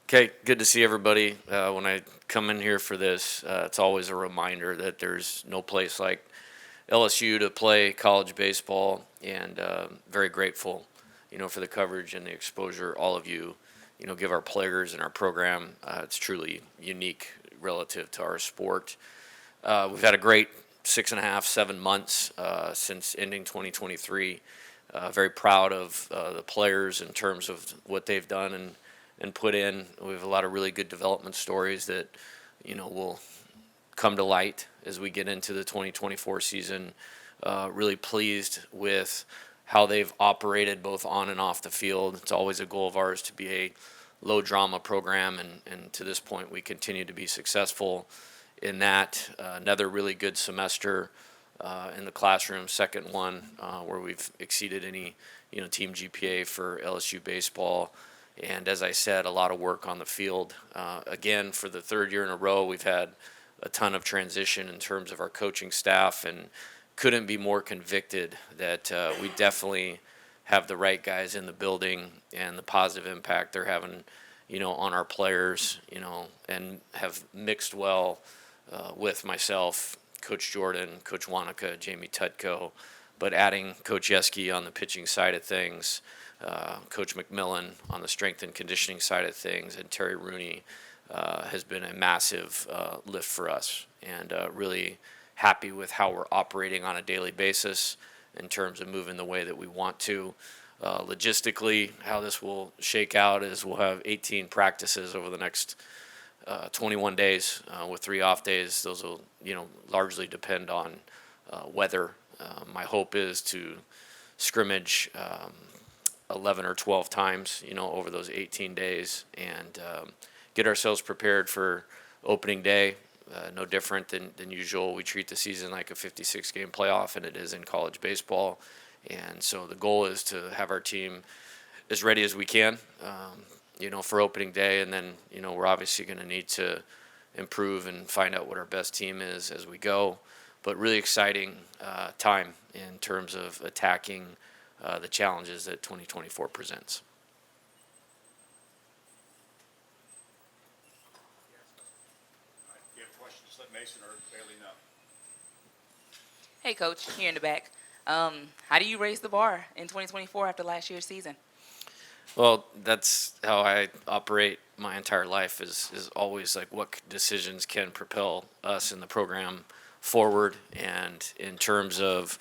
Okay, good to see everybody. When I come in here for this, it's always a reminder that there's no place like LSU to play college baseball, and very grateful, for the coverage and the exposure all of you, give our players and our program. It's truly unique relative to our sport. We've had a great 6.5, 7 months since ending 2023. Very proud of the players in terms of what they've done and put in. We have a lot of really good development stories that, will come to light as we get into the 2024 season. Really pleased with how they've operated both on and off the field. It's always a goal of ours to be a low drama program, and to this point we continue to be successful in that. Another really good semester in the classroom, second one where we've exceeded any team GPA for LSU baseball. And as I said, a lot of work on the field. Again, for the third year in a row, we've had a ton of transition in terms of our coaching staff, and couldn't be more convicted that we definitely have the right guys in the building and the positive impact they're having, on our players, and have mixed well with myself, Coach Jordan, Coach Wanaka, Jamie Tutko, but adding Coach Yeski on the pitching side of things, Coach McMillan on the strength and conditioning side of things, and Terry Rooney has been a massive lift for us, and really happy with how we're operating on a daily basis in terms of moving the way that we want to. Logistically, how this will shake out is we'll have 18 practices over the next 21 days with 3 off days. Those will, largely depend on weather. My hope is to scrimmage 11 or 12 times, over those 18 days, and get ourselves prepared for opening day. No different than usual. We treat the season like a 56-game playoff, and it is in college baseball. And so the goal is to have our team as ready as we can, for opening day. And then, we're obviously going to need to improve and find out what our best team is as we go. But really exciting time in terms of attacking the challenges that 2024 presents. If you have questions, let Mason or Bailey know. Hey, Coach, here in the back. How do you raise the bar in 2024 after last year's season? Well, that's how I operate my entire life is always like what decisions can propel us in the program forward. And in terms of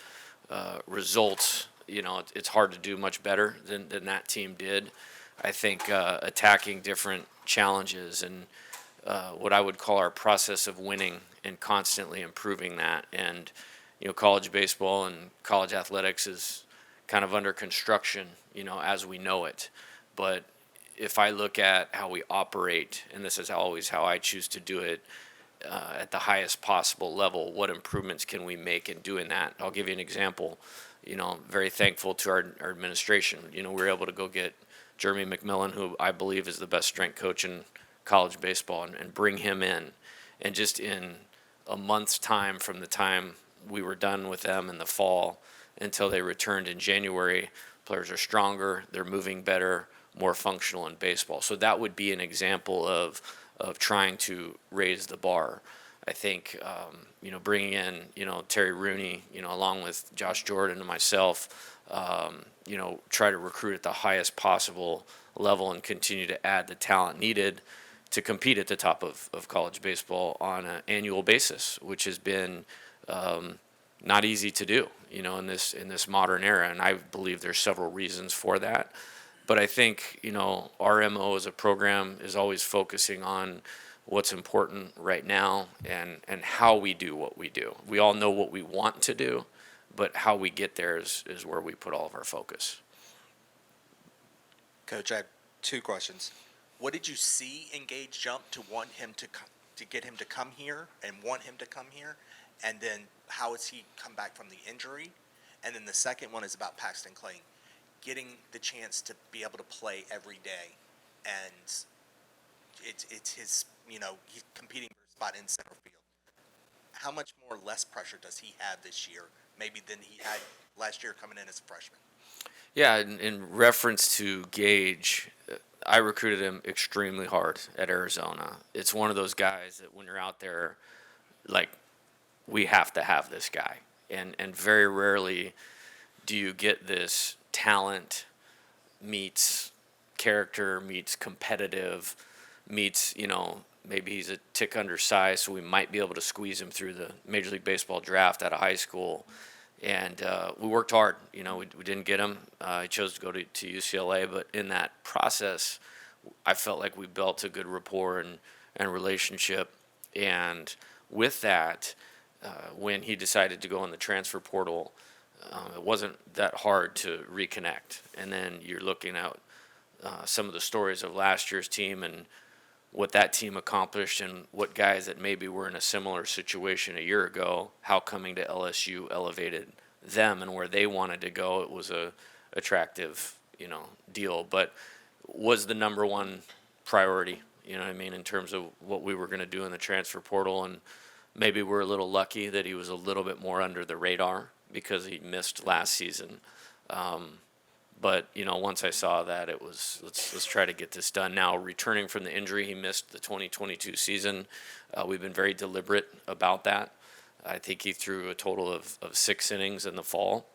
results, it's hard to do much better than that team did. I think attacking different challenges and what I would call our process of winning and constantly improving that. And, college baseball and college athletics is kind of under construction, as we know it. But if I look at how we operate, and this is always how I choose to do it, at the highest possible level, what improvements can we make in doing that? I'll give you an example. Very thankful to our administration. We were able to go get Jeremy McMillan, who I believe is the best strength coach in college baseball, and bring him in. And just in a month's time from the time we were done with them in the fall until they returned in January, players are stronger, they're moving better, more functional in baseball. So that would be an example of trying to raise the bar. I think, bringing in, Terry Rooney, along with Josh Jordan and myself, try to recruit at the highest possible level and continue to add the talent needed to compete at the top of college baseball on an annual basis, which has been not easy to do, in this modern era. And I believe there's several reasons for that. But I think, our MO as a program is always focusing on what's important right now and how we do what we do. We all know what we want to do, but how we get there is where we put all of our focus. Coach, I have 2 questions. What did you see in Gage jump to want him to get him to come here and want him to come here? And then how has he come back from the injury? And then the second one is about Paxton Clay, getting the chance to be able to play every day. And it's his, he's competing for a spot in center field. How much more less pressure does he have this year, maybe than he had last year coming in as a freshman? Yeah, in reference to Gage, I recruited him extremely hard at Arizona. It's one of those guys that when you're out there, like, we have to have this guy. And very rarely do you get this talent meets character, meets competitive, meets, maybe he's a tick undersized, so we might be able to squeeze him through the Major League Baseball draft out of high school. And we worked hard. We didn't get him. He chose to go to UCLA, but in that process, I felt like we built a good rapport and relationship. And with that, when he decided to go in the transfer portal, it wasn't that hard to reconnect. And then you're looking at some of the stories of last year's team and what that team accomplished and what guys that maybe were in a similar situation a year ago, how coming to LSU elevated them and where they wanted to go. It was a attractive, deal, but was the number one priority, in terms of what we were going to do in the transfer portal. And maybe we're a little lucky that he was a little bit more under the radar because he missed last season. But once I saw that, it was let's try to get this done. Now, returning from the injury, he missed the 2022 season. We've been very deliberate about that. I think he threw a total of 6 innings in the fall,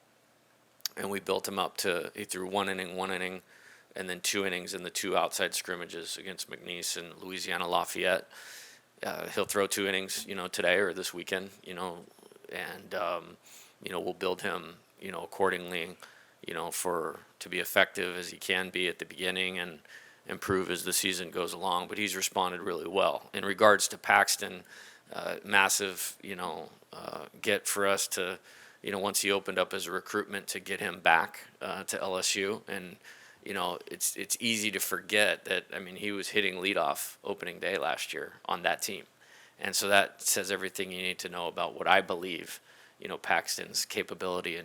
and we built him up to he threw 1 inning, and then 2 innings in the 2 outside scrimmages against McNeese and Louisiana Lafayette. He'll throw 2 innings, today or this weekend, and we'll build him, accordingly, to be effective as he can be at the beginning and improve as the season goes along. But he's responded really well. In regards to Paxton, massive, get for us to, once he opened up as a recruitment, to get him back to LSU. And, it's easy to forget that, he was hitting leadoff opening day last year on that team. And so that says everything you need to know about what I believe, Paxton's capability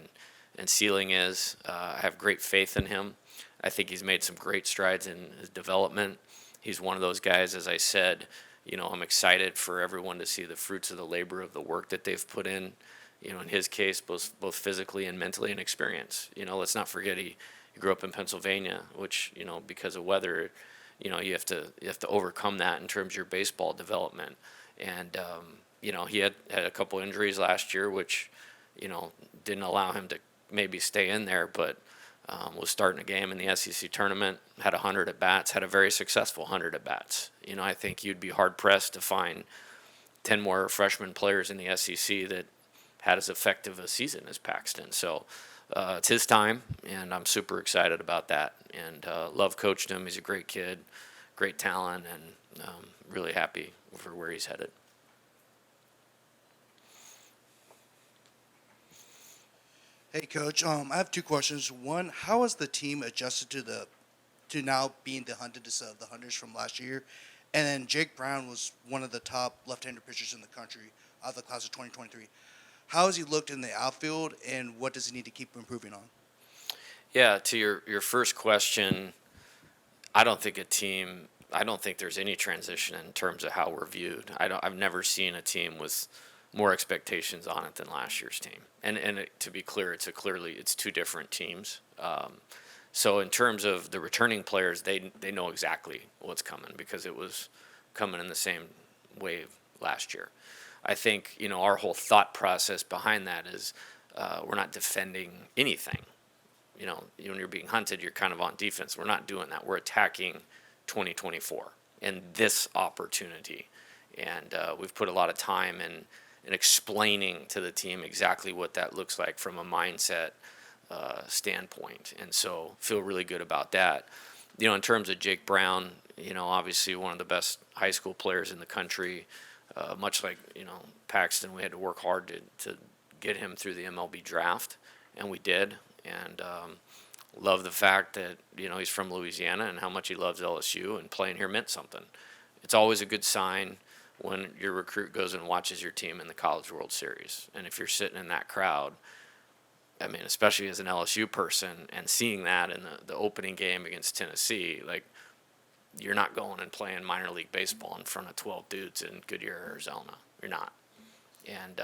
and ceiling is. I have great faith in him. I think he's made some great strides in his development. He's one of those guys, as I said, I'm excited for everyone to see the fruits of the labor of the work that they've put in, in his case, both physically and mentally, and experience. Let's not forget he grew up in Pennsylvania, which, because of weather, you have to overcome that in terms of your baseball development. And, he had a couple injuries last year, which, didn't allow him to maybe stay in there, but was starting a game in the SEC tournament, had 100 at-bats, had a very successful 100 at-bats. I think you'd be hard-pressed to find 10 more freshman players in the SEC that had as effective a season as Paxton. So it's his time, and I'm super excited about that. And love coached him. He's a great kid, great talent, and really happy for where he's headed. Hey, Coach. I have 2 questions. One, how has the team adjusted to now being the hunters of the hunters from last year? And then Jake Brown was one of the top left-handed pitchers in the country out of the class of 2023. How has he looked in the outfield, and what does he need to keep improving on? Yeah, to your first question, I don't think there's any transition in terms of how we're viewed. I've never seen a team with more expectations on it than last year's team. And to be clear, it's 2 different teams. So in terms of the returning players, they know exactly what's coming because it was coming in the same wave last year. I think, our whole thought process behind that is we're not defending anything. When you're being hunted, you're kind of on defense. We're not doing that. We're attacking 2024 and this opportunity. And we've put a lot of time in explaining to the team exactly what that looks like from a mindset standpoint. And so feel really good about that. In terms of Jake Brown, obviously one of the best high school players in the country. Much like, Paxton, we had to work hard to get him through the MLB draft, and we did. And love the fact that, he's from Louisiana and how much he loves LSU, and playing here meant something. It's always a good sign when your recruit goes and watches your team in the College World Series. And if you're sitting in that crowd, especially as an LSU person, and seeing that in the opening game against Tennessee, like, you're not going and playing minor league baseball in front of 12 dudes in Goodyear, Arizona. You're not. And,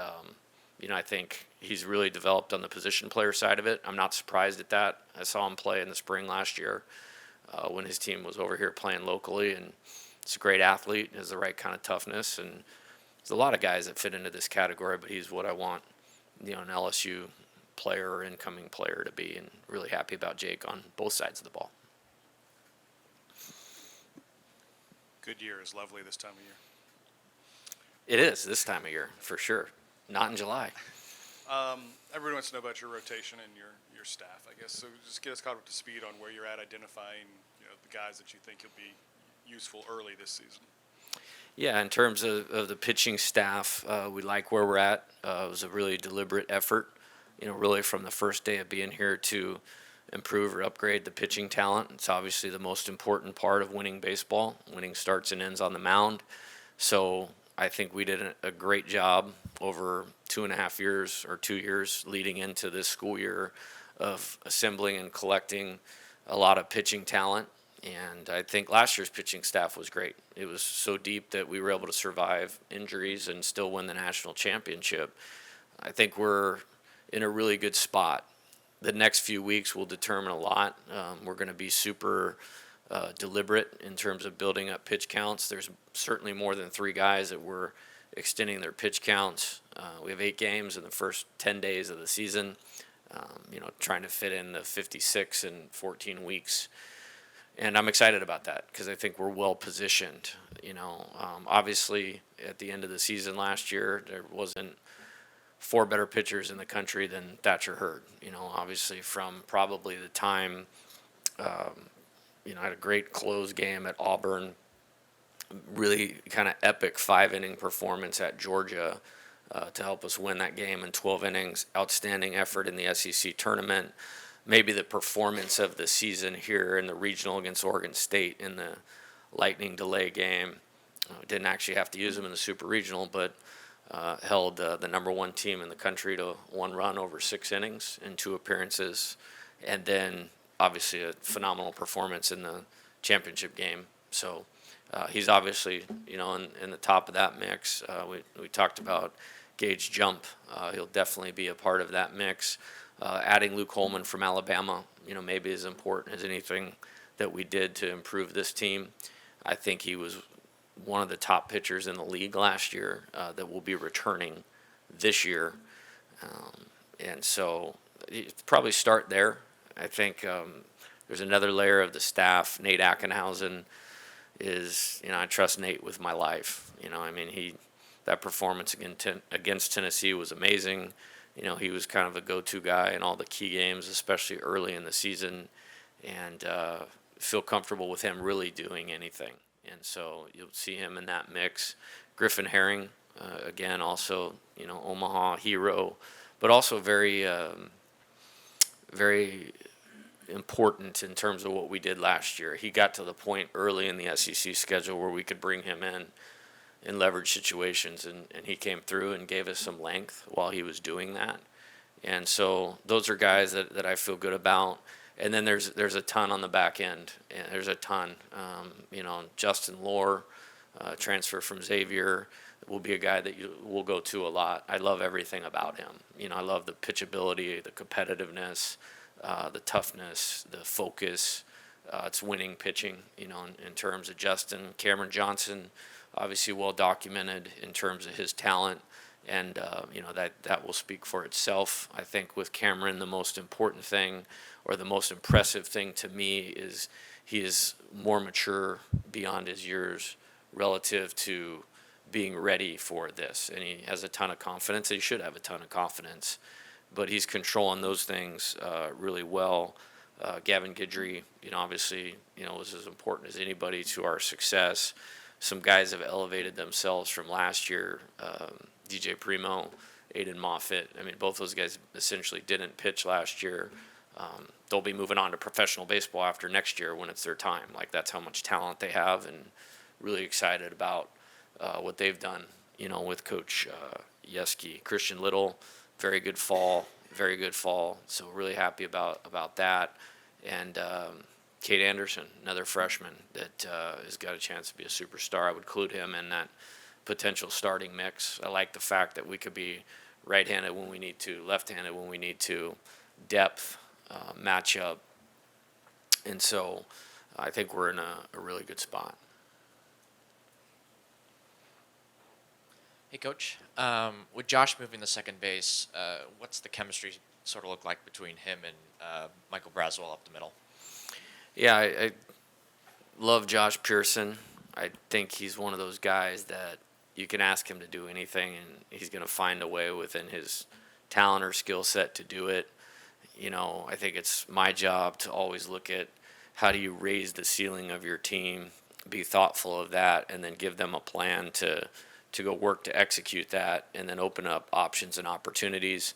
I think he's really developed on the position player side of it. I'm not surprised at that. I saw him play in the spring last year. when his team was over here playing locally. And he's a great athlete, has the right kind of toughness, and there's a lot of guys that fit into this category, but he's what I want, an LSU player or incoming player to be, and really happy about Jake on both sides of the ball. Goodyear is lovely this time of year. It is this time of year, for sure. Not in July. Everyone wants to know about your rotation and your staff, I guess. So just get us caught up to speed on where you're at identifying, the guys that you think will be useful early this season. Yeah, in terms of the pitching staff, we like where we're at. It was a really deliberate effort, really from the first day of being here to improve or upgrade the pitching talent. It's obviously the most important part of winning baseball. Winning starts and ends on the mound. So I think we did a great job over 2.5 years or 2 years leading into this school year of assembling and collecting a lot of pitching talent. And I think last year's pitching staff was great. It was so deep that we were able to survive injuries and still win the national championship. I think we're in a really good spot. The next few weeks will determine a lot. We're going to be super deliberate in terms of building up pitch counts. There's certainly more than 3 guys that were extending their pitch counts. We have 8 games in the first 10 days of the season, trying to fit in the 56 in 14 weeks. And I'm excited about that because I think we're well positioned. Obviously at the end of the season last year, there wasn't 4 better pitchers in the country than Thatcher Hurd. Obviously from probably the time, I had a great close game at Auburn, really kind of epic 5-inning performance at Georgia to help us win that game in 12 innings. Outstanding effort in the SEC tournament. Maybe the performance of the season here in the regional against Oregon State in the lightning delay game. Didn't actually have to use them in the super regional, but held the number 1 team in the country to 1 run over 6 innings in 2 appearances. And then obviously a phenomenal performance in the championship game. So he's obviously, in the top of that mix. We talked about Gage Jump. He'll definitely be a part of that mix. Adding Luke Holman from Alabama, maybe as important as anything that we did to improve this team. I think he was one of the top pitchers in the league last year that will be returning this year. And so you probably start there. I think there's another layer of the staff. Nate Ackenhausen is, I trust Nate with my life. That performance against Tennessee was amazing. He was kind of a go-to guy in all the key games, especially early in the season, and feel comfortable with him really doing anything. And so you'll see him in that mix. Griffin Herring, again, also, Omaha hero, but also very, very important in terms of what we did last year. He got to the point early in the SEC schedule where we could bring him in leverage situations, and he came through and gave us some length while he was doing that. And so those are guys that I feel good about. And then there's a ton on the back end. And there's a ton. Justin Lohr, transfer from Xavier, will be a guy that you will go to a lot. I love everything about him. I love the pitchability, the competitiveness, the toughness, the focus. It's winning pitching, in terms of Justin. Cameron Johnson, obviously well documented in terms of his talent, and that will speak for itself. I think with Cameron, the most important thing or the most impressive thing to me is he is more mature beyond his years relative to being ready for this, and he has a ton of confidence. He should have a ton of confidence, but he's controlling those things really well. Gavin Gidry, obviously, was as important as anybody to our success. Some guys have elevated themselves from last year. DJ Primo, Aiden Moffitt. Both those guys essentially didn't pitch last year. They'll be moving on to professional baseball after next year when it's their time. That's how much talent they have, and really excited about what they've done, with Coach Yeski. Christian Little, very good fall. So really happy about that. And Cade Anderson, another freshman that has got a chance to be a superstar. I would include him in that potential starting mix. I like the fact that we could be right-handed when we need to, left-handed when we need to, depth, matchup. And so I think we're in a really good spot. Hey, Coach. With Josh moving to second base, what's the chemistry sort of look like between him and Michael Broswell up the middle? Yeah, I love Josh Pearson. I think he's one of those guys that you can ask him to do anything, and he's going to find a way within his talent or skill set to do it. I think it's my job to always look at how do you raise the ceiling of your team, be thoughtful of that, and then give them a plan to go work to execute that, and then open up options and opportunities.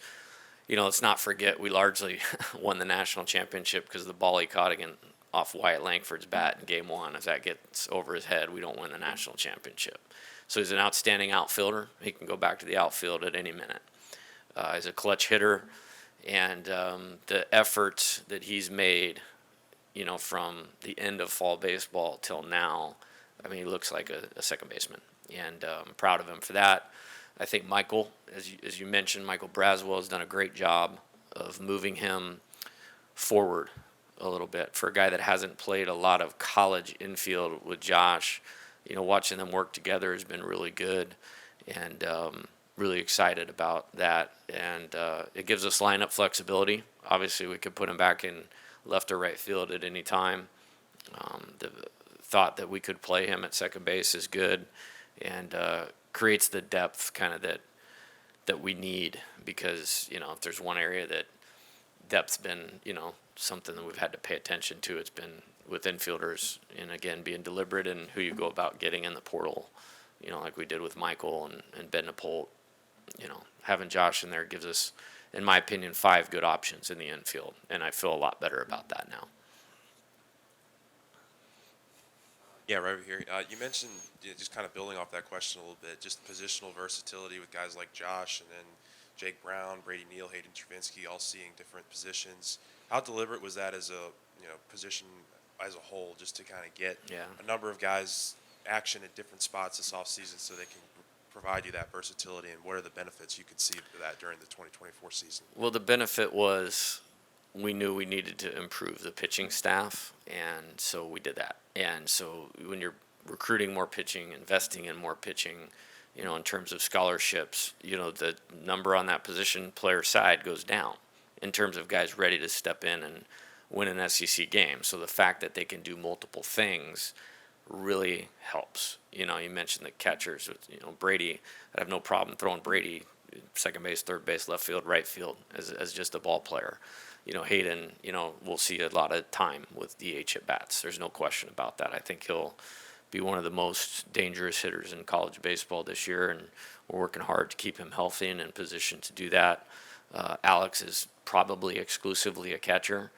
Let's not forget we largely won the national championship because of the ball he caught off Wyatt Langford's bat in Game 1. If that gets over his head, we don't win the national championship. So he's an outstanding outfielder. He can go back to the outfield at any minute. He's a clutch hitter, and the efforts that he's made, from the end of fall baseball till now, he looks like a second baseman, and I'm proud of him for that. I think Michael, as you mentioned, Michael Broswell has done a great job of moving him forward a little bit. For a guy that hasn't played a lot of college infield with Josh, watching them work together has been really good, and really excited about that. And it gives us lineup flexibility. Obviously, we could put him back in left or right field at any time. The thought that we could play him at second base is good, and creates the depth kind of that we need, because if there's one area that depth's been something that we've had to pay attention to, it's been with infielders, and again being deliberate in who you go about getting in the portal, like we did with Michael and Ben Napolt. Having Josh in there gives us, in my opinion, 5 good options in the infield, and I feel a lot better about that now. Yeah, right over here. You mentioned, just kind of building off that question a little bit, just positional versatility with guys like Josh, and then Jake Brown, Brady Neal, Hayden Trinsky, all seeing different positions. How deliberate was that as a position as a whole, just to kind of get a number of guys action at different spots this offseason so they can provide you that versatility, and what are the benefits you could see for that during the 2024 season? Well, the benefit was we knew we needed to improve the pitching staff, and so we did that. And so when you're recruiting more pitching, investing in more pitching, in terms of scholarships, the number on that position player side goes down in terms of guys ready to step in and win an SEC game. So the fact that they can do multiple things really helps. You mentioned the catchers with, Brady. I have no problem throwing Brady second base, third base, left field, right field as just a ball player. Hayden, we'll see a lot of time with DH at bats. There's no question about that. I think he'll be one of the most dangerous hitters in college baseball this year, and we're working hard to keep him healthy and in position to do that. Alex is probably exclusively a catcher.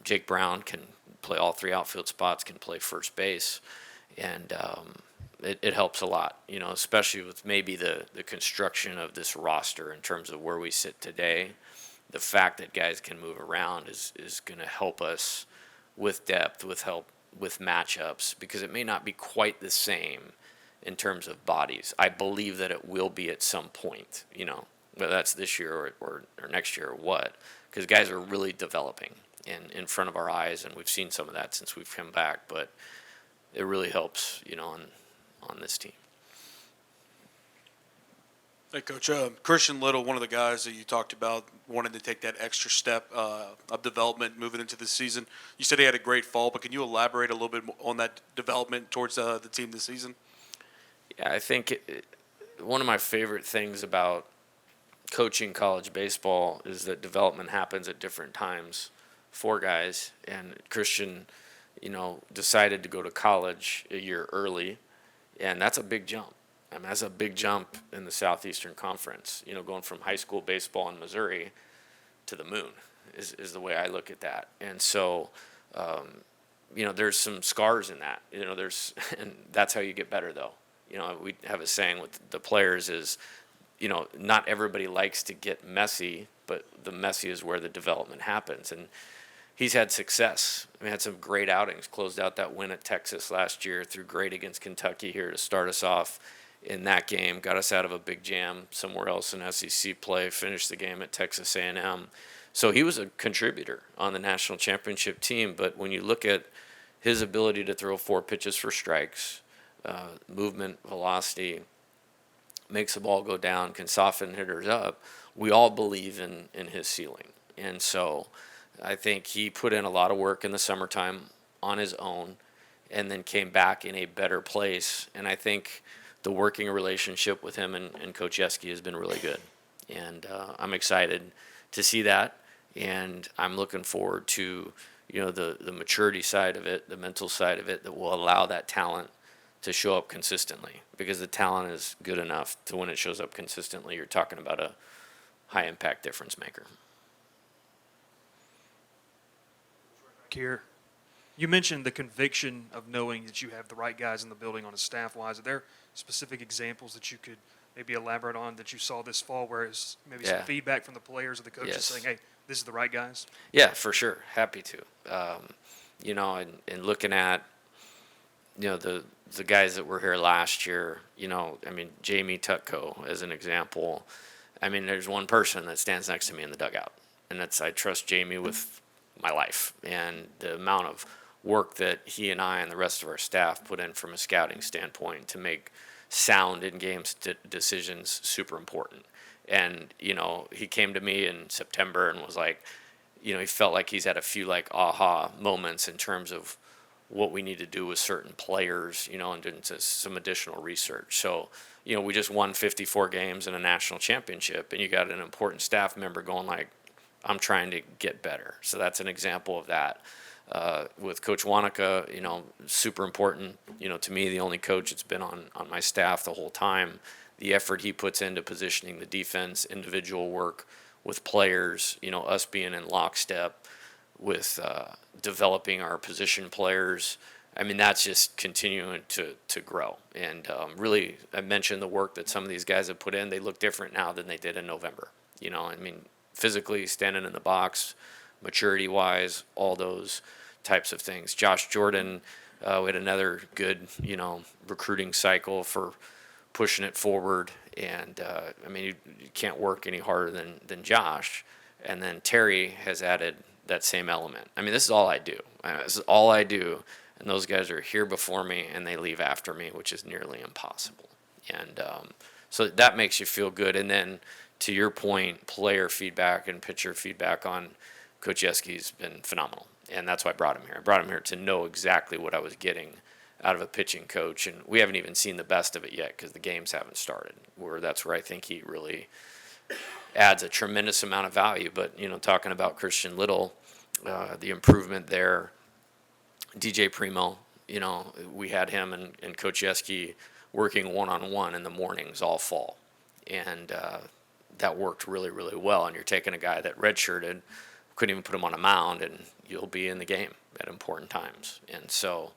Jake Brown can play all 3 outfield spots, can play first base, and it helps a lot, especially with maybe the construction of this roster in terms of where we sit today. The fact that guys can move around is going to help us with depth, with matchups, because it may not be quite the same in terms of bodies. I believe that it will be at some point, whether that's this year or next year or what, because guys are really developing in front of our eyes, and we've seen some of that since we've come back, but it really helps, on this team. Hey, Coach. Christian Little, one of the guys that you talked about wanting to take that extra step of development moving into the season. You said he had a great fall, but can you elaborate a little bit on that development towards the team this season? Yeah, I think one of my favorite things about coaching college baseball is that development happens at different times for guys. And Christian, decided to go to college a year early, and that's a big jump. That's a big jump in the Southeastern Conference, going from high school baseball in Missouri to the moon is the way I look at that. And so, there's some scars in that, and that's how you get better though. We have a saying with the players is, not everybody likes to get messy, but the messy is where the development happens. And he's had success. We had some great outings, closed out that win at Texas last year, threw great against Kentucky here to start us off in that game, got us out of a big jam somewhere else in SEC play, finished the game at Texas A&M. So he was a contributor on the national championship team. But when you look at his ability to throw 4 pitches for strikes, movement, velocity, makes the ball go down, can soften hitters up. We all believe in his ceiling. And so I think he put in a lot of work in the summertime on his own and then came back in a better place. And I think the working relationship with him and Coach Yeski has been really good. And I'm excited to see that. And I'm looking forward to, the maturity side of it, the mental side of it that will allow that talent to show up consistently, because the talent is good enough to when it shows up consistently, you're talking about a high impact difference maker. Here, you mentioned the conviction of knowing that you have the right guys in the building on a staff wise. Are there specific examples that you could maybe elaborate on that you saw this fall, where it's maybe some feedback from the players or the coaches saying, hey, this is the right guys? Yeah, for sure. Happy to. And looking at, the guys that were here last year, Jamie Tutko as an example. There's one person that stands next to me in the dugout, and I trust Jamie with my life. And the amount of work that he and I and the rest of our staff put in from a scouting standpoint to make sound in-game decisions super important. And, he came to me in September and was like, he felt like he's had a few aha moments in terms of what we need to do with certain players, and doing some additional research. So, we just won 54 games in a national championship, and you got an important staff member going like, I'm trying to get better. So that's an example of that. With Coach Wanaka, super important, to me, the only coach that's been on my staff the whole time, the effort he puts into positioning the defense, individual work with players, us being in lockstep with developing our position players. That's just continuing to grow. And really, I mentioned the work that some of these guys have put in. They look different now than they did in November. Physically standing in the box, maturity-wise, all those types of things. Josh Jordan, we had another good, recruiting cycle for pushing it forward. And, you can't work any harder than Josh. And then Terry has added that same element. This is all I do. This is all I do. And those guys are here before me, and they leave after me, which is nearly impossible. And so that makes you feel good. And then, to your point, player feedback and pitcher feedback on Coach Yeski's been phenomenal. And that's why I brought him here. I brought him here to know exactly what I was getting out of a pitching coach. And we haven't even seen the best of it yet because the games haven't started, that's where I think he really adds a tremendous amount of value. But, talking about Christian Little, the improvement there, DJ Primo, we had him and Coach Yeski working one-on-one in the mornings all fall. And that worked really, really well. And you're taking a guy that redshirted, couldn't even put him on a mound, and you'll be in the game at important times. And so,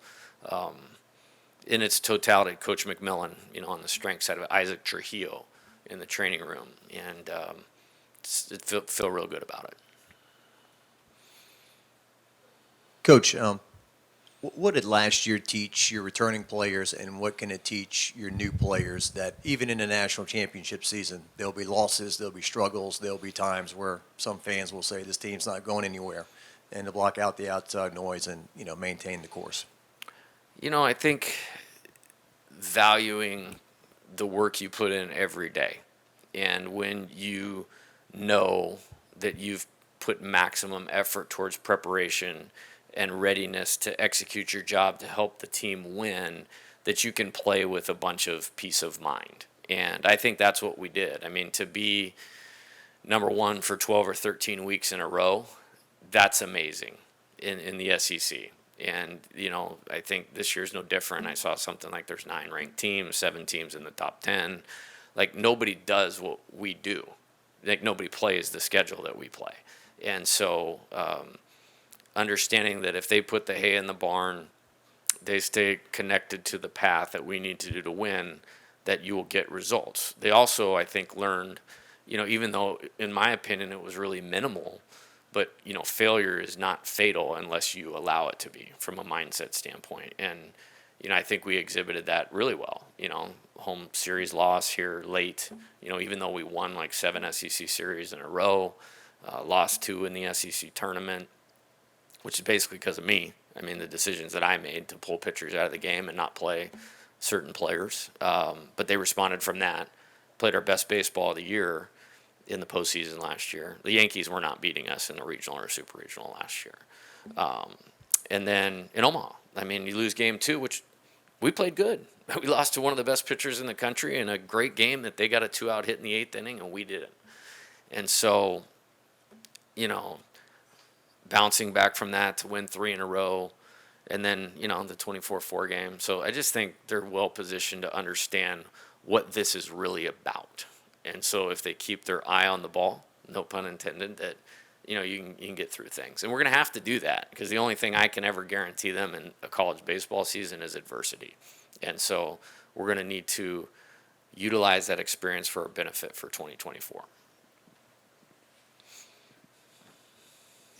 in its totality, Coach McMillan, on the strength side of it, Isaac Trujillo in the training room, and feel real good about it. Coach, what did last year teach your returning players, and what can it teach your new players that even in the national championship season, there'll be losses, there'll be struggles, there'll be times where some fans will say this team's not going anywhere, and to block out the outside noise and, maintain the course? I think valuing the work you put in every day, and when you know that you've put maximum effort towards preparation and readiness to execute your job to help the team win, that you can play with a bunch of peace of mind. And I think that's what we did. To be number one for 12 or 13 weeks in a row, that's amazing in the SEC. And, I think this year's no different. I saw something like there's 9 ranked teams, 7 teams in the top 10. Nobody does what we do. Nobody plays the schedule that we play. And so, understanding that if they put the hay in the barn, they stay connected to the path that we need to do to win, that you will get results. They also, I think, learned, even though, in my opinion, it was really minimal, but, failure is not fatal unless you allow it to be from a mindset standpoint. And, I think we exhibited that really well. Home series loss here late, even though we won 7 SEC series in a row, lost 2 in the SEC tournament. which is basically because of me. I mean, the decisions that I made to pull pitchers out of the game and not play certain players. But they responded from that, played our best baseball of the year in the postseason last year. The Yankees were not beating us in the regional or super regional last year. And then in Omaha, I mean, you lose game 2, which we played good. We lost to one of the best pitchers in the country in a great game that they got a 2-out hit in the 8th inning, and we didn't. And so, you know, bouncing back from that to win 3 in a row, and then, you know, the 24-4 game. So I just think they're well positioned to understand what this is really about. And so if they keep their eye on the ball, no pun intended, that, you know, you can get through things. And we're going to have to do that, because the only thing I can ever guarantee them in a college baseball season is adversity. And so we're going to need to utilize that experience for our benefit for 2024.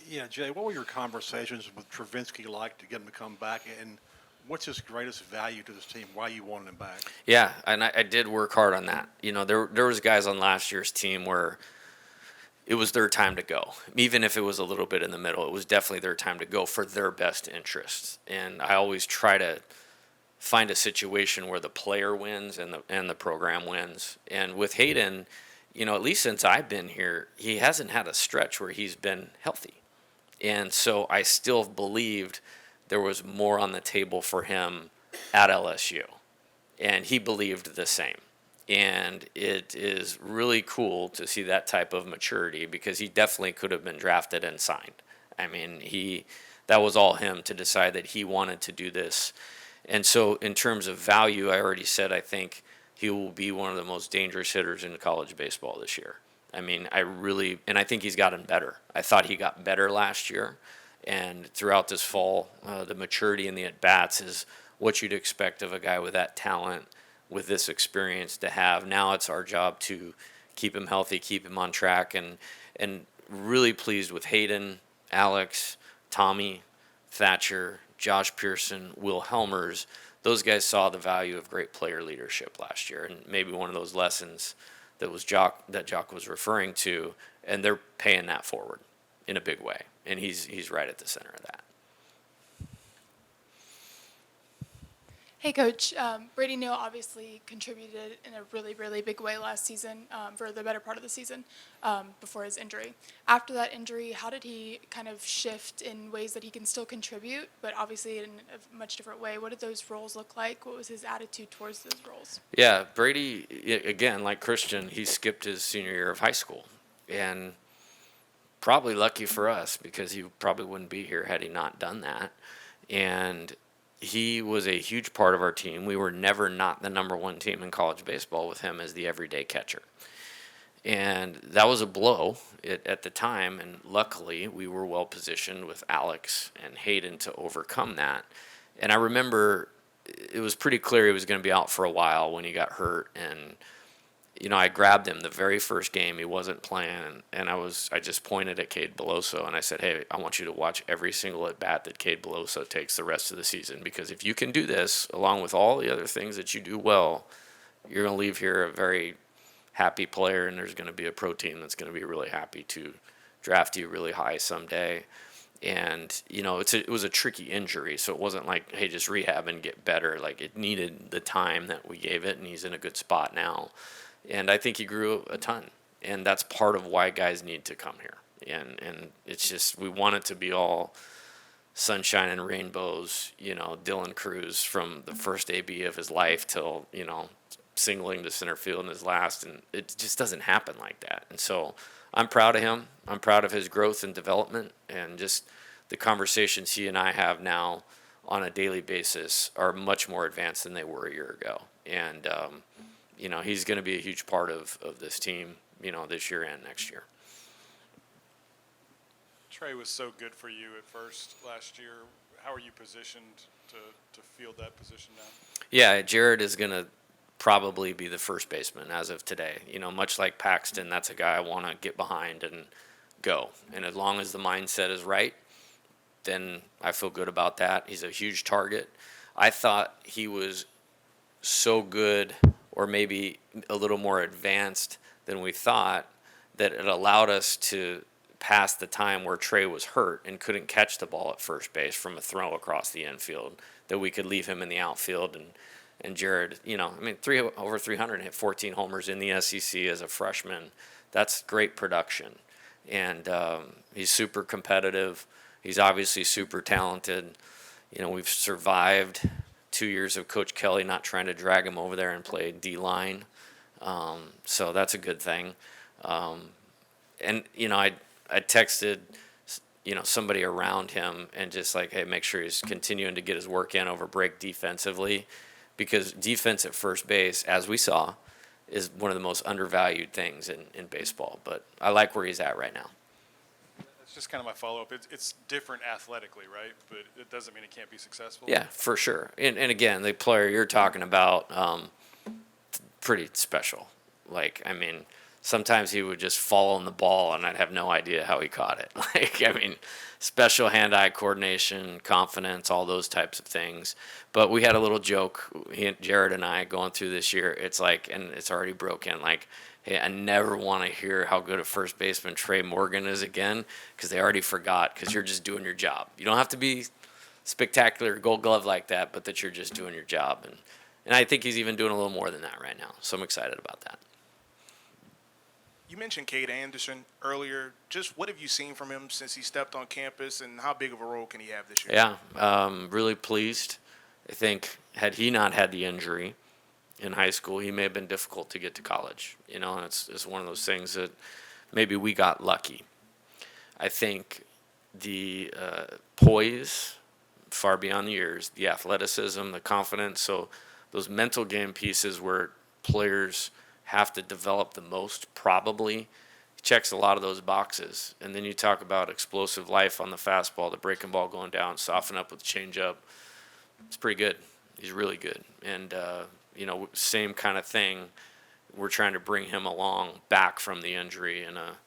Yeah, Jay, what were your conversations with Trinsky like to get him to come back, and what's his greatest value to this team? Why you wanted him back? Yeah, and I did work hard on that. You know, there was guys on last year's team where it was their time to go. Even if it was a little bit in the middle, it was definitely their time to go for their best interests. And I always try to find a situation where the player wins and the program wins. And with Hayden, you know, at least since I've been here, he hasn't had a stretch where he's been healthy. And so I still believed there was more on the table for him at LSU. And he believed the same. And it is really cool to see that type of maturity, because he definitely could have been drafted and signed. I mean, that was all him to decide that he wanted to do this. And so in terms of value, I already said I think he will be one of the most dangerous hitters in college baseball this year. I mean, I think he's gotten better. I thought he got better last year. And throughout this fall, the maturity in the at-bats is what you'd expect of a guy with that talent, with this experience to have. Now it's our job to keep him healthy, keep him on track, and really pleased with Hayden, Alex, Tommy, Thatcher, Josh Pearson, Will Helmers. Those guys saw the value of great player leadership last year, and maybe one of those lessons that Jock was referring to, and they're paying that forward in a big way, and he's right at the center of that. Hey, Coach. Brady Neal obviously contributed in a really, really big way last season, for the better part of the season, before his injury. After that injury, how did he kind of shift in ways that he can still contribute, but obviously in a much different way? What did those roles look like? What was his attitude towards those roles? Yeah, Brady, again, like Christian, he skipped his senior year of high school. And probably lucky for us, because he probably wouldn't be here had he not done that. And he was a huge part of our team. We were never not the number one team in college baseball with him as the everyday catcher. And that was a blow at the time, and luckily we were well positioned with Alex and Hayden to overcome that. And I remember it was pretty clear he was going to be out for a while when he got hurt, and you know, I grabbed him the very first game. He wasn't playing, and I just pointed at Cade Beloso, and I said, hey, I want you to watch every single at-bat that Cade Beloso takes the rest of the season, because if you can do this, along with all the other things that you do well, you're going to leave here a very happy player, and there's going to be a pro team that's going to be really happy to draft you really high someday. And, you know, it was a tricky injury, so it wasn't like, hey, just rehab and get better. Like, it needed the time that we gave it, and he's in a good spot now. And I think he grew a ton, and that's part of why guys need to come here. And it's just, we want it to be all sunshine and rainbows, you know, Dylan Cruz from the first AB of his life till, you know, singling to center field in his last, and it just doesn't happen like that. And so I'm proud of him. I'm proud of his growth and development, and just the conversations he and I have now on a daily basis are much more advanced than they were a year ago. And, you know, he's going to be a huge part of this team, you know, this year and next year. Trey was so good for you at first last year. How are you positioned to field that position now? Yeah, Jared is going to probably be the first baseman as of today. You know, much like Paxton, that's a guy I want to get behind and go. And as long as the mindset is right, then I feel good about that. He's a huge target. I thought he was so good, or maybe a little more advanced than we thought, that it allowed us to past the time where Trey was hurt and couldn't catch the ball at first base from a throw across the infield, that we could leave him in the outfield. And Jared, over 300 and hit 14 homers in the SEC as a freshman. That's great production. And he's super competitive. He's obviously super talented. We've survived 2 years of Coach Kelly not trying to drag him over there and play D-line. So that's a good thing. I texted, somebody around him and just like, hey, make sure he's continuing to get his work in over break defensively, because defense at first base, as we saw, is one of the most undervalued things in baseball. But I like where he's at right now. That's just kind of my follow-up. It's different athletically, right? But it doesn't mean it can't be successful. Yeah, for sure. And again, the player you're talking about, pretty special. Sometimes he would just fall on the ball and I'd have no idea how he caught it. Special hand-eye coordination, confidence, all those types of things. But we had a little joke, Jared and I, going through this year. It's and it's already broken. Hey, I never want to hear how good a first baseman Trey Morgan is again, because they already forgot, because you're just doing your job. You don't have to be spectacular Gold Glove like that, but that you're just doing your job. And I think he's even doing a little more than that right now. So I'm excited about that. You mentioned Cade Anderson earlier. Just what have you seen from him since he stepped on campus, and how big of a role can he have this year? Yeah, really pleased. I think had he not had the injury in high school, he may have been difficult to get to college. And it's one of those things that maybe we got lucky. I think the poise, far beyond the years, the athleticism, the confidence, so those mental game pieces where players have to develop the most, probably checks a lot of those boxes. And then you talk about explosive life on the fastball, the breaking ball going down, soften up with changeup. It's pretty good. He's really good. And same kind of thing. We're trying to bring him along back from the injury in a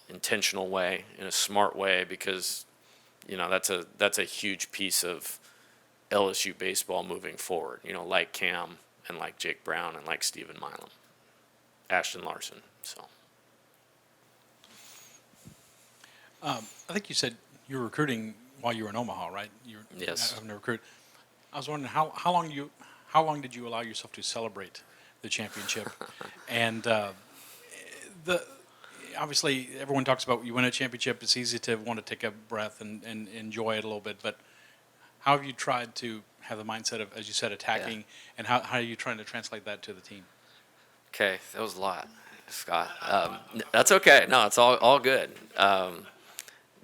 intentional way, in a smart way, because that's a huge piece of LSU baseball moving forward. Like Cam and like Jake Brown and like Stephen Milam, Ashton Larson. So, I think you said you were recruiting while you were in Omaha, right? Yes. Having to recruit. I was wondering how long did you allow yourself to celebrate the championship? And obviously everyone talks about you win a championship. It's easy to want to take a breath and enjoy it a little bit, but how have you tried to have the mindset of, as you said, attacking, and how are you trying to translate that to the team? Okay, that was a lot, Scott. That's okay. No, it's all good.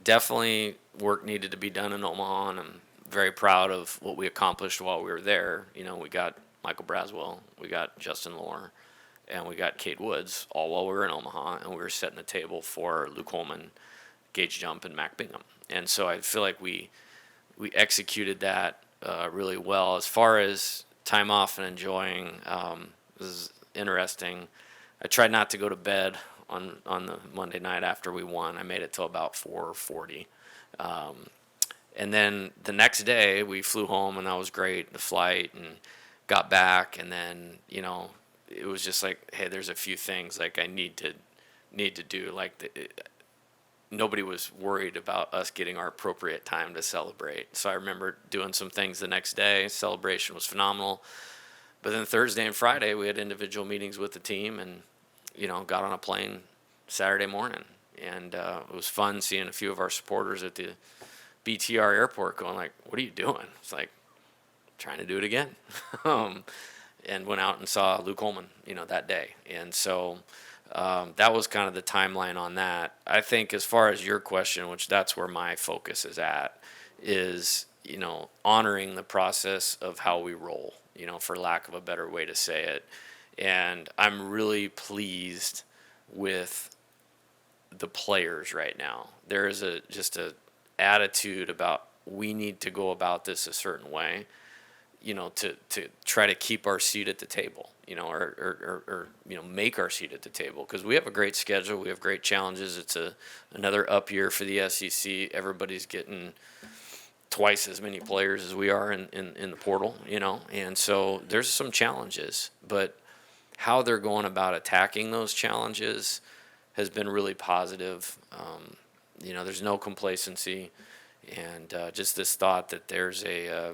Definitely work needed to be done in Omaha, and I'm very proud of what we accomplished while we were there. We got Michael Broswell, we got Justin Lohr, and we got Cade Woods, all while we were in Omaha, and we were setting the table for Luke Holman, Gage Jump, and Mac Bingham. And so I feel like we executed that really well. As far as time off and enjoying, this is interesting. I tried not to go to bed on the Monday night after we won. I made it till about 4:40. And then the next day we flew home, and that was great, the flight, and got back. And then, it was just like, hey, there's a few things like I need to do. Nobody was worried about us getting our appropriate time to celebrate. So I remember doing some things the next day. Celebration was phenomenal. But then Thursday and Friday, we had individual meetings with the team, and, got on a plane Saturday morning. And it was fun seeing a few of our supporters at the BTR airport going like, what are you doing? It's like, trying to do it again. And went out and saw Luke Holman, that day. And so that was kind of the timeline on that. I think as far as your question, which that's where my focus is at, is, honoring the process of how we roll, for lack of a better way to say it. And I'm really pleased with the players right now. There is just a attitude about we need to go about this a certain way, to try to keep our seat at the table, or make our seat at the table, because we have a great schedule. We have great challenges. It's another up year for the SEC. Everybody's getting twice as many players as we are in the portal, and so there's some challenges, but how they're going about attacking those challenges has been really positive. There's no complacency, and just this thought that there's a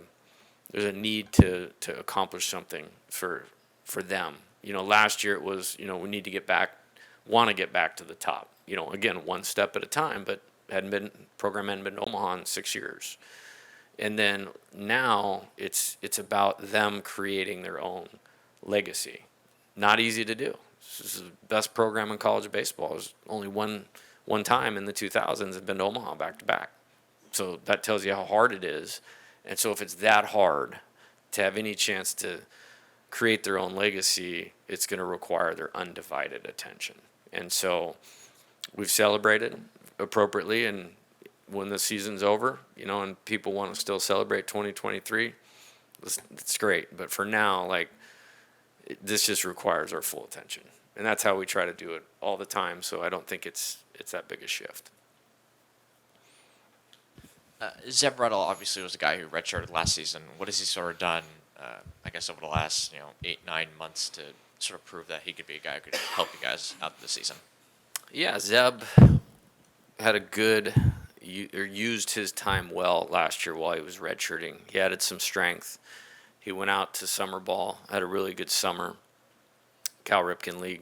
need to accomplish something for them. Last year it was, we need to want to get back to the top. Again, one step at a time, but program hadn't been to Omaha in 6 years. And then now it's about them creating their own legacy. Not easy to do. This is the best program in college baseball. There's only one time in the 2000s have been to Omaha back to back. So that tells you how hard it is. And so if it's that hard to have any chance to create their own legacy, it's going to require their undivided attention. And so we've celebrated appropriately, and when the season's over, and people want to still celebrate 2023, it's great. But for now, this just requires our full attention. And that's how we try to do it all the time, so I don't think it's that big a shift. Zeb Reid obviously was a guy who redshirted last season. What has he sort of done, I guess, over the last 8-9 months to sort of prove that he could be a guy who could help you guys out this season? Yeah, Zeb had used his time well last year while he was redshirting. He added some strength. He went out to summer ball, had a really good summer. Cal Ripken League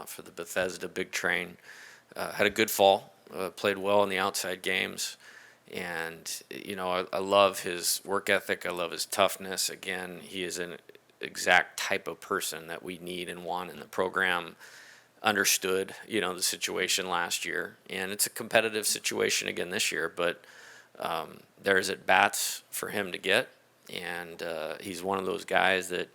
for the Bethesda Big Train. Had a good fall, played well in the outside games. And, I love his work ethic. I love his toughness. Again, he is an exact type of person that we need and want in the program. Understood, the situation last year. And it's a competitive situation again this year, but there's at-bats for him to get. And he's one of those guys that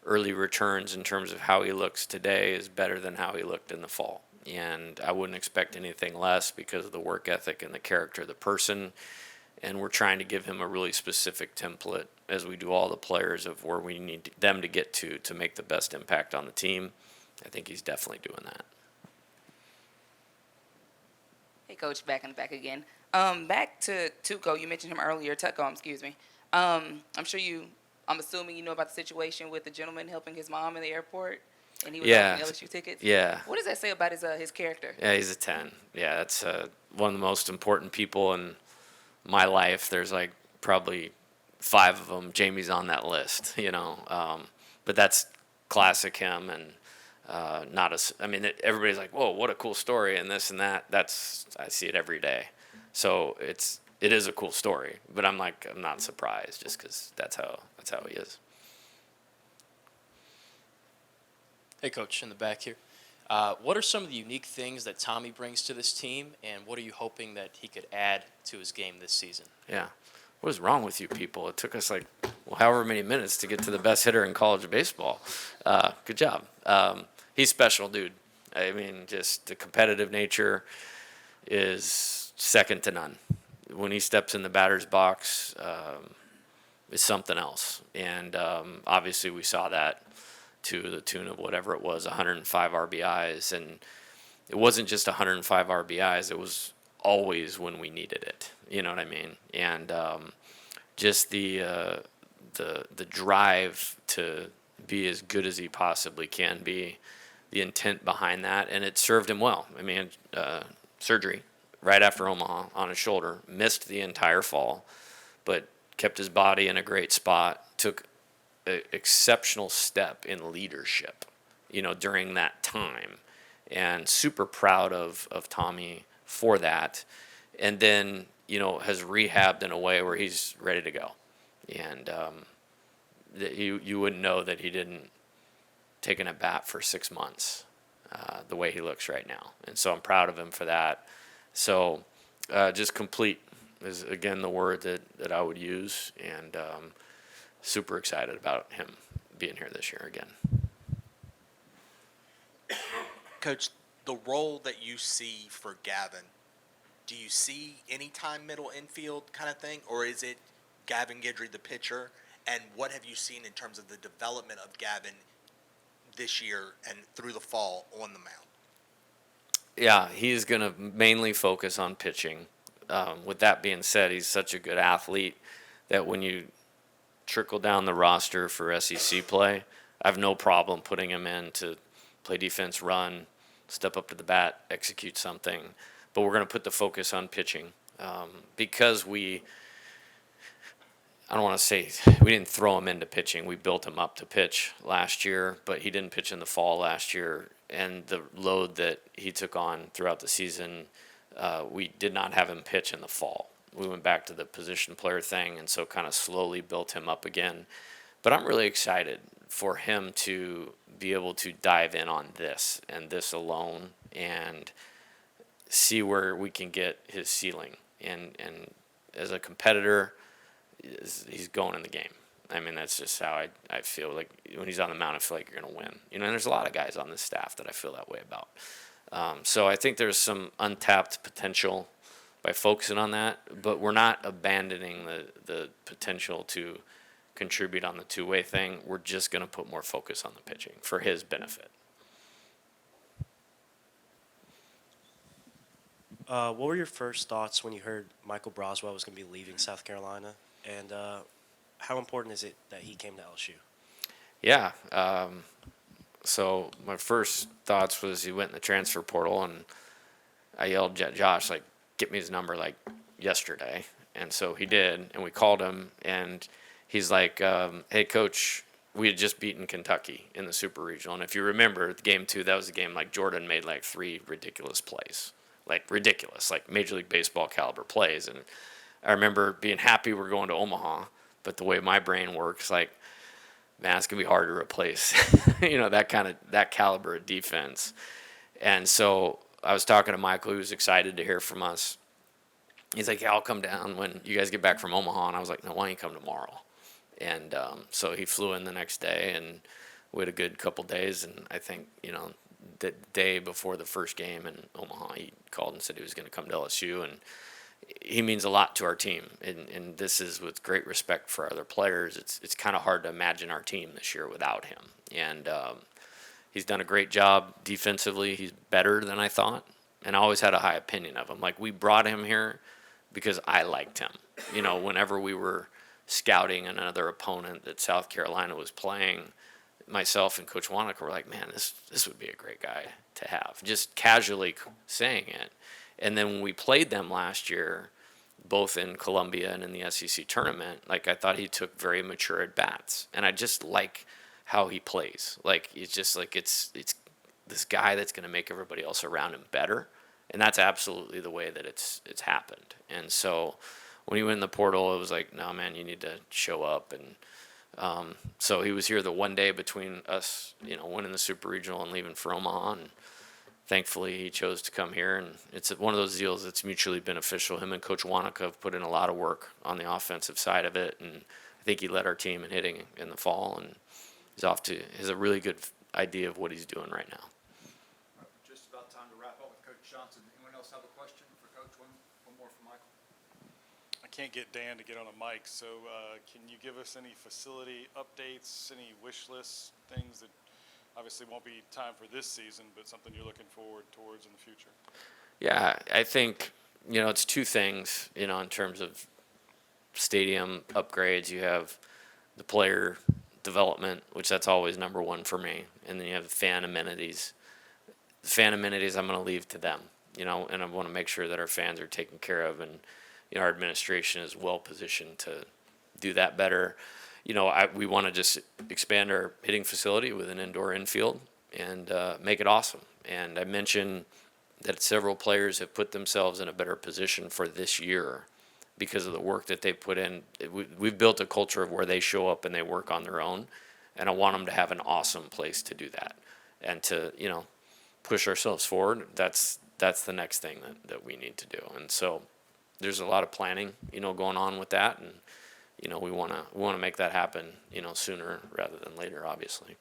early returns in terms of how he looks today is better than how he looked in the fall. And I wouldn't expect anything less because of the work ethic and the character of the person. And we're trying to give him a really specific template, as we do all the players, of where we need them to get to make the best impact on the team. I think he's definitely doing that. Hey, Coach, back in the back again. Back to Tuco. You mentioned him earlier. Tuco, excuse me. I'm assuming you know about the situation with the gentleman helping his mom in the airport, and he was offering LSU tickets. Yeah. What does that say about his character? Yeah, he's a 10. Yeah, that's one of the most important people in my life. There's probably 5 of them. Jamie's on that list, but that's classic him, and everybody's like, whoa, what a cool story, and this and that. I see it every day. So it is a cool story, but I'm not surprised just because that's how he is. Hey, Coach, in the back here. What are some of the unique things that Tommy brings to this team, and what are you hoping that he could add to his game this season? Yeah. What is wrong with you people? It took us however many minutes to get to the best hitter in college baseball. Good job. He's special, dude. Just the competitive nature is second to none. When he steps in the batter's box, it's something else. And obviously we saw that to the tune of whatever it was, 105 RBIs. And it wasn't just 105 RBIs. It was always when we needed it. You know what I mean? And just the drive to be as good as he possibly can be, the intent behind that, and it served him well. Surgery right after Omaha on his shoulder, missed the entire fall, but kept his body in a great spot, took an exceptional step in leadership, during that time, and super proud of Tommy for that. And then, has rehabbed in a way where he's ready to go. And you wouldn't know that he didn't take an at-bat for 6 months, the way he looks right now. And so I'm proud of him for that. So just complete is, again, the word that I would use. And super excited about him being here this year again. Coach, the role that you see for Gavin, do you see anytime middle infield kind of thing, or is it Gavin Gidry, the pitcher? And what have you seen in terms of the development of Gavin this year and through the fall on the mound? Yeah, he's going to mainly focus on pitching. With that being said, he's such a good athlete that when you trickle down the roster for SEC play, I have no problem putting him in to play defense, run, step up to the bat, execute something. But we're going to put the focus on pitching because I don't want to say we didn't throw him into pitching. We built him up to pitch last year, but he didn't pitch in the fall last year. And the load that he took on throughout the season, we did not have him pitch in the fall. We went back to the position player thing, and so kind of slowly built him up again. But I'm really excited for him to be able to dive in on this and this alone and see where we can get his ceiling. And as a competitor, he's going in the game. I mean, that's just how I feel. Like when he's on the mound, I feel like you're going to win. And there's a lot of guys on this staff that I feel that way about. So I think there's some untapped potential by focusing on that, but we're not abandoning the potential to contribute on the two-way thing. We're just going to put more focus on the pitching for his benefit. What were your first thoughts when you heard Michael Broswell was going to be leaving South Carolina? And how important is it that he came to LSU? Yeah. So my first thoughts was he went in the transfer portal, and I yelled at Josh, like, get me his number, like, yesterday. And so he did, and we called him, and he's like, hey, Coach, we had just beaten Kentucky in the Super Regional. And if you remember, game 2, that was the game, like, Jordan made, like, 3 ridiculous plays. Like, ridiculous, like, Major League Baseball caliber plays. And I remember being happy we're going to Omaha, but the way my brain works, like, man, it's going to be hard to replace, that caliber of defense. And so I was talking to Michael, who was excited to hear from us. He's like, yeah, I'll come down when you guys get back from Omaha. And I was like, no, why don't you come tomorrow? And so he flew in the next day, and we had a good couple days. And I think, the day before the first game in Omaha, he called and said he was going to come to LSU. And he means a lot to our team, and this is with great respect for other players. It's kind of hard to imagine our team this year without him, and he's done a great job defensively. He's better than I thought, and I always had a high opinion of him. Like, we brought him here because I liked him. Whenever we were scouting another opponent that South Carolina was playing, myself and Coach Wanaka were like, man, this would be a great guy to have, just casually saying it. And then when we played them last year, both in Columbia and in the SEC tournament, like, I thought he took very mature at bats, and I just like how he plays. Like, it's just like it's this guy that's going to make everybody else around him better, and that's absolutely the way that it's happened. And so when he went in the portal, it was like, no, man, you need to show up. And so he was here the one day between us, winning the Super Regional and leaving for Omaha, and thankfully, he chose to come here, and it's one of those deals that's mutually beneficial. Him and Coach Wanaka have put in a lot of work on the offensive side of it, and I think he led our team in hitting in the fall, and has a really good idea of what he's doing right now. Just about time to wrap up with Coach Johnson. Anyone else have a question for Coach? One more from Michael. I can't get Dan to get on a mic, so can you give us any facility updates, any wish lists, things that obviously won't be time for this season, but something you're looking forward towards in the future? Yeah, I think, it's two things, in terms of stadium upgrades. You have the player development, which that's always number one for me. And then you have the fan amenities. The fan amenities I'm going to leave to them, and I want to make sure that our fans are taken care of, and, our administration is well positioned to do that better. We want to just expand our hitting facility with an indoor infield and make it awesome. And I mentioned that several players have put themselves in a better position for this year because of the work that they've put in. We've built a culture of where they show up and they work on their own, and I want them to have an awesome place to do that and to, push ourselves forward. That's the next thing that we need to do. And so there's a lot of planning, going on with that, and we want to make that happen, sooner rather than later, obviously.